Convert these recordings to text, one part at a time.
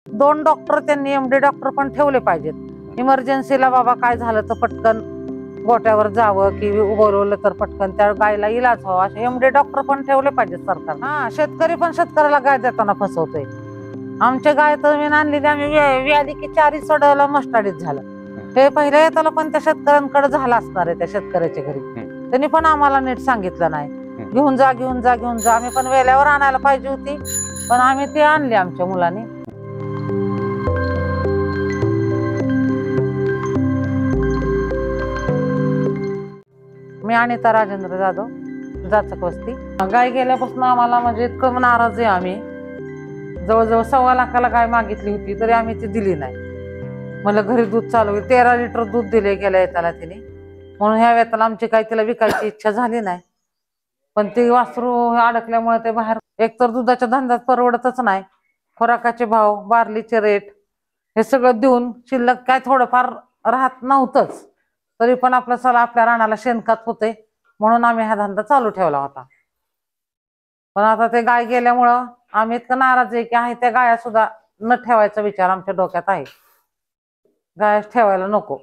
2 doctor त्यांनी MD doctor पण ठेवले पाहिजेत. इमर्जन्सीला बाबा काय झालं तर पटकन गोट्यावर जावं की बोलवलं तर पटकन त्या गायला इलाज व्हावा असे MD डॉक्टर पण ठेवले पाहिजेत सरकार. हा, शेतकरी पण शेतकऱ्याला गाय देताना फसवतोय. आमच्या गाय तर मी आणली आम्ही व्याधी की 4 सोडवलं मस्टाडीत झालं. हे पहिल्या येताला पण त्या शेतकऱ्यांकडे झालं असणार आहे. त्या शेतकऱ्याच्या घरी त्यांनी पण आम्हाला नीट सांगितलं नाही. घेऊन जा घेऊन जा घेऊन जा. आम्ही पण वेल्यावर आणायला पाहिजे होती पण आम्ही ती आणली आमच्या मुलांनी. मी अनिता राजेंद्र जाधव, जाचक वस्ती. गाय गेल्यापासून आम्हाला म्हणजे इतकं नाराज आहे आम्ही. जवळजवळ 1.25 लाखाला गाय मागितली होती तरी आम्ही ती दिली नाही. मला घरी दूध चालू 13 लिटर दूध दिले गेल्या येताना तिने, म्हणून ह्या वेळेला आमची काही तिला विकायची इच्छा झाली नाही. पण ती वासरू अडकल्यामुळे ते बाहेर एकतर दुधाच्या धंद्यात परवडतच नाही. खोराकाचे भाव, बार्लीचे रेट हे सगळं देऊन शिल्लक काय थोडंफार राहत नव्हतंच. तरी पण आपलं चला आपल्या रानाला शेणखत होते म्हणून आम्ही हा धंदा चालू ठेवला होता. पण आता ते गाय गेल्यामुळं आम्ही इतकं नाराज आहे की आहे त्या गाया सुद्धा न ठेवायचा विचार आमच्या डोक्यात आहे. गाय ठेवायला नको.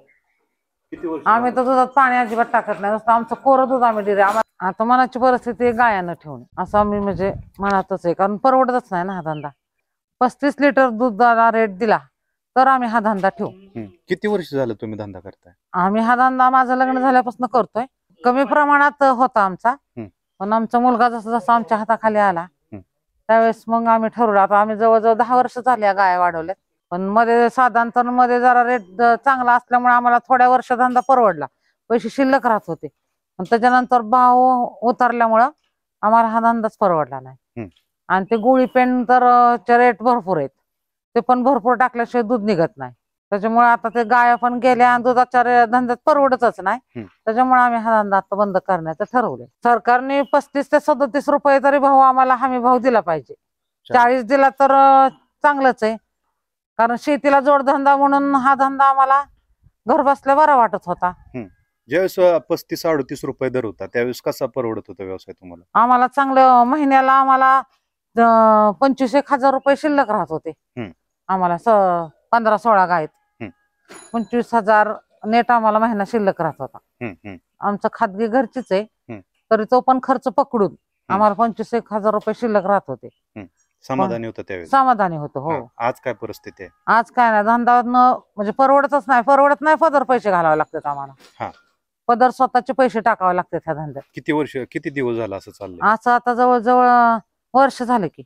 आम्ही तर दुधात पाणी अजिबात टाकत नाही, नुसतं आमचं कोरं दूध आम्ही दिले. आता मनाची परिस्थिती गायानं ठेवणे असं आम्ही म्हणजे मनातच आहे, कारण परवडतच नाही ना हा धंदा. 35 लिटर दुधाला रेट दिला तर आम्ही हा धंदा ठेवू. किती वर्ष झालं तुम्ही धंदा करताय? आम्ही हा धंदा माझं लग्न झाल्यापासून करतोय. कमी प्रमाणात होता आमचा, पण आमचा मुलगा जसा जसा आमच्या हाताखाली आला त्यावेळेस मग आम्ही ठरवलं. आता आम्ही जवळजवळ 10 वर्ष झाली गाया वाढवल्यात. पण मध्ये साधारण मध्ये जरा रेट चांगला असल्यामुळे आम्हाला थोड्या वर्ष धंदा परवडला, पैसे शिल्लक राहत होते. त्याच्यानंतर भाव उतरल्यामुळं आम्हाला हा धंदाच परवडला नाही. आणि ते गोळी पेंड तर रेट भरपूर आहेत, ते पण भरपूर टाकल्याशिवाय दूध निघत नाही. त्याच्यामुळे आता ते गाया पण गेल्या आणि दुधाच्या धंद्यात परवडतच नाही. त्याच्यामुळे आम्ही हा धंदा आता बंद करण्याचं ठरवले. सरकारने 35 ते 37 रुपये तरी भाव आम्हाला हमी भाव दिला पाहिजे. 40 दिला तर चांगलंच आहे, कारण शेतीला जोडधंदा म्हणून हा धंदा आम्हाला घर बसल्या बरा वाटत होता. ज्यावेळेस 35-38 रुपये दर होता त्यावेळेस कसा परवडत होता व्यवसाय तुम्हाला? आम्हाला चांगलं, महिन्याला आम्हाला 25-1 हजार रुपये शिल्लक राहत होते. आम्हाला 15-16 गायत 25,000 नेट आम्हाला महिना शिल्लक राहत होता. आमचं खाजगी घरचीच आहे तरी तो पण खर्च पकडून आम्हाला 25-1 हजार रुपये शिल्लक राहत होते. समाधानी होतं त्यावेळेस? समाधानी होतो. हो. आज काय परिस्थिती आहे? आज काय नाही, धंदा म्हणजे परवडतच नाही. परवडत नाही, पदर पैसे घालावे लागतात आम्हाला. पदर स्वतःचे पैसे टाकावे लागतात ह्या धंद्यात. किती दिवस झाला असं चाललंय? असं आता जवळजवळ वर्ष झालं की.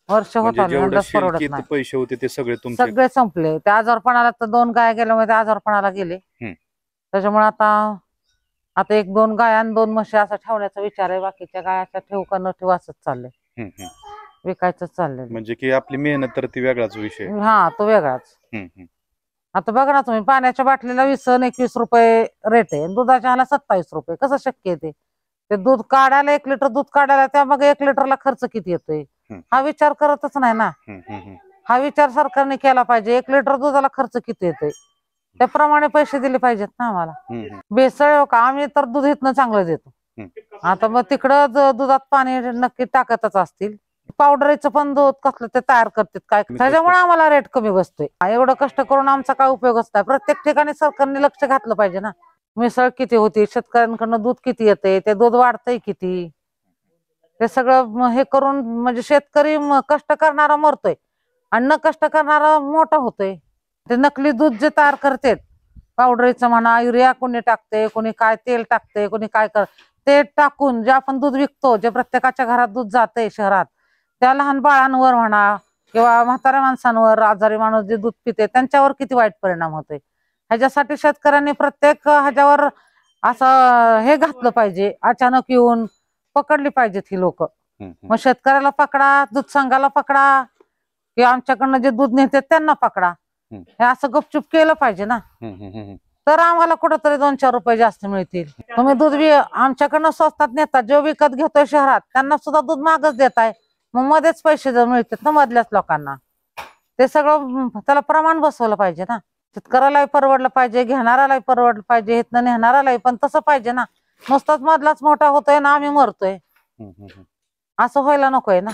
वर्ष होत म्हणजे पैसे होते ते सगळे संपले. त्या आजारपणाला तर 2 गाया गेल्यामुळे त्या आजारपणाला गेले. त्याच्यामुळे आता 1-2 गाया आणि 2 म्हशी असं ठेवण्याचा विचार आहे. बाकीच्या गाया ठेवू का न ठेवू असंच चाललंय, विकायचंच चाललंय. म्हणजे की आपली मेहनत तर ती वेगळाच विषय. हा, तो वेगळाच. आता बघा ना तुम्ही, पाण्याच्या बाटलीला 20-21 रुपये रेट आहे, दुधाच्या ह्याला 27 रुपये. कसं शक्य आहे ते दूध काढायला 1 लिटर दूध काढायला त्या मग 1 लिटरला खर्च किती येतोय हा विचार करतच नाही ना. हा विचार सरकारने केला पाहिजे. 1 लिटर दुधाला खर्च किती येतोय त्याप्रमाणे पैसे दिले पाहिजेत ना आम्हाला. भेसळ का, आम्ही तर दूध इथनं चांगलं देतो. आता मग तिकडं दुधात पाणी नक्की टाकतच असतील. पावडरचं पण दूध कसलं ते तयार करतात काय, त्याच्यामुळे आम्हाला रेट कमी बसतोय. एवढं कष्ट करून आमचा काय उपयोगच नाही. प्रत्येक ठिकाणी सरकारने लक्ष घातलं पाहिजे ना. मिसळ किती होती, शेतकऱ्यांकडनं दूध किती येते, ते दूध वाढतंय किती, ते सगळं हे करून म्हणजे शेतकरी कष्ट करणारा मरतोय आणि न कष्ट करणारा मोठा होतोय. ते नकली दूध जे तयार करतात, पावडरचं म्हणा, युरिया कोणी टाकते, कोणी काय तेल टाकते, कोणी काय ते टाकून जे आपण दूध विकतो, जे प्रत्येकाच्या घरात दूध जाते शहरात, त्या लहान बाळांवर म्हणा किंवा म्हाताऱ्या माणसांवर, आजारी माणूस जे दूध पिते त्यांच्यावर किती वाईट परिणाम होतोय. ह्याच्यासाठी शेतकऱ्यांनी प्रत्येक ह्याच्यावर असं हे घातलं पाहिजे. अचानक येऊन पकडली पाहिजेत ही लोक. मग शेतकऱ्याला पकडा, दूध संघाला पकडा किंवा आमच्याकडनं जे दूध नेते त्यांना पकडा. हे असं गपचूप केलं पाहिजे ना, तर आम्हाला कुठंतरी 2-4 रुपये जास्त मिळतील. तुम्ही दूध आमच्याकडनं स्वस्तात नेतात, जो विकत घेतोय शहरात त्यांना सुद्धा दूध महागच देताय. मग मध्येच पैसे जर मिळतात ना मधल्याच लोकांना, ते सगळं त्याला प्रमाण बसवलं पाहिजे ना. शेतकऱ्यालाही परवडलं पाहिजे, घेणाऱ्यालाही परवडलं पाहिजे, इथनं नेणाऱ्यालाही. पण तसं पाहिजे ना, नुसताच मधलाच मोठा होतोय ना आम्ही मरतोय, असं व्हायला नकोय ना.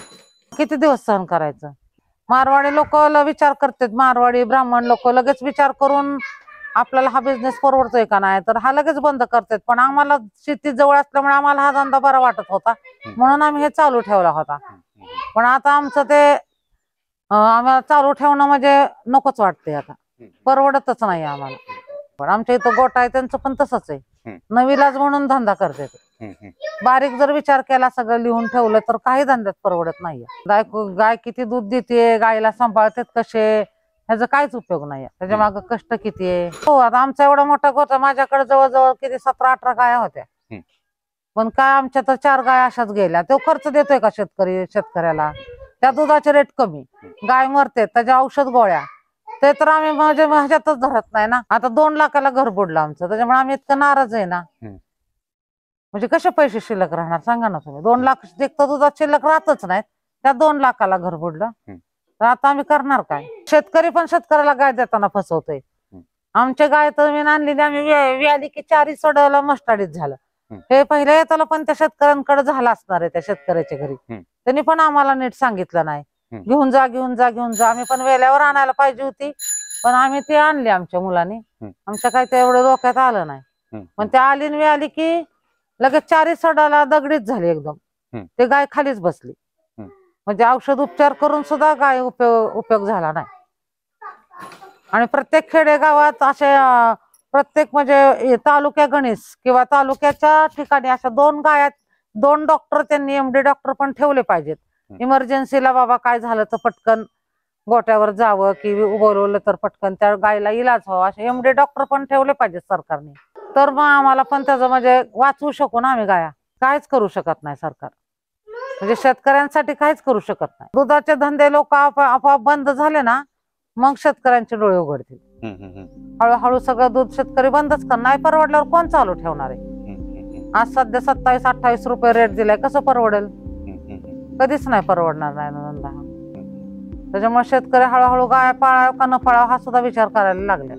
किती दिवस सहन करायचं. मारवाडी लोक विचार करतात, मारवाडी ब्राह्मण लोक लगेच विचार करून आपल्याला हा बिझनेस परवडतोय का नाही तर हा लगेच बंद करतात. पण आम्हाला शेती जवळ असल्यामुळे आम्हाला हा धंदा बरा वाटत होता, म्हणून आम्ही हे चालू ठेवला होता. पण आता आमचं ते आम्हाला चालू ठेवणं म्हणजे नकोच वाटते, आता परवडतच नाही आम्हाला. पण आमच्या इथं गोठा आहे त्यांचं पण तसंच आहे, नवीलाज म्हणून धंदा करते. बारीक जर विचार केला सगळं लिहून ठेवलं तर काही धंद्यात परवडत नाहीये. गाय किती दूध देते, गायला सांभाळतात कसे, ह्याचा काहीच उपयोग नाही. त्याच्या मागे कष्ट किती आहे. हो, आता आमचा एवढा मोठा गोठा, माझ्याकडे जवळजवळ किती 17-18 गाया होत्या. पण काय आमच्या तर 4 गाय अशाच गेल्या. तो खर्च देतोय का शेतकऱ्याला? त्या दुधाचे रेट कमी, गाय मरते, त्याच्या औषध गोळ्या, ते तर आम्ही म्हणजे ह्याच्यातच धरत नाही ना. आता 2 लाखाला घर बुडलं आमचं, त्याच्यामुळे आम्ही इतकं नाराज आहे ना. म्हणजे कसे पैसे शिल्लक राहणार सांगा ना तुम्ही. 2 लाख एक तर दुधात शिल्लक राहतच नाही, त्या 2 लाखाला घर बुडलं तर आता आम्ही करणार काय? शेतकरी पण शेतकऱ्याला गाय देताना फसवतोय. आमच्या गाय तर मी आणलेली, आम्ही व्याली की 4 सोडायला मस्ताडीत झालं. हे पहिल्या येताला पण त्या शेतकऱ्यांकडे झालं असणार आहे, त्या शेतकऱ्याच्या घरी. त्यांनी पण आम्हाला नीट सांगितलं नाही, घेऊन जा घेऊन जा घेऊन जा. आम्ही पण वेल्यावर आणायला पाहिजे होती, पण आम्ही ती आणली आमच्या मुलांनी. आमच्या काही ते एवढं डोक्यात आलं नाही. पण त्या आली की लगेच 4 सोडायला दगडीच झाली एकदम. ते गाय खालीच बसली. म्हणजे औषध उपचार करून सुद्धा गाय उपयोग झाला नाही. आणि प्रत्येक खेडेगावात असे प्रत्येक म्हणजे तालुक्या गणेश किंवा तालुक्याच्या ठिकाणी अशा 2 गायात 2 डॉक्टर, त्यांनी MD डॉक्टर पण ठेवले पाहिजेत. इमर्जन्सीला बाबा काय झालं तर पटकन गोट्यावर जावं की बोलवलं तर पटकन त्या गायला इलाज व्हावा, असे MD डॉक्टर पण ठेवले पाहिजेत सरकारने. तर मग आम्हाला पण त्याचं म्हणजे वाचवू शकू ना आम्ही गाया. काहीच करू शकत नाही सरकार, म्हणजे शेतकऱ्यांसाठी काहीच करू शकत नाही. दुधाचे धंदे लोक आपोआप बंद झाले ना, मग शेतकऱ्यांचे डोळे उघडतील. हळूहळू सगळं दूध शेतकरी बंदच कर, नाही परवडल्यावर कोण चालू ठेवणार आहे? आज सध्या 27-28 रुपये रेट दिलाय, कसं परवडेल? कधीच नाही परवडणार नाही धंदा. त्याच्यामुळे शेतकरी हळूहळू गाय पाळाव का न पाळाव हा सुद्धा विचार करायला लागले.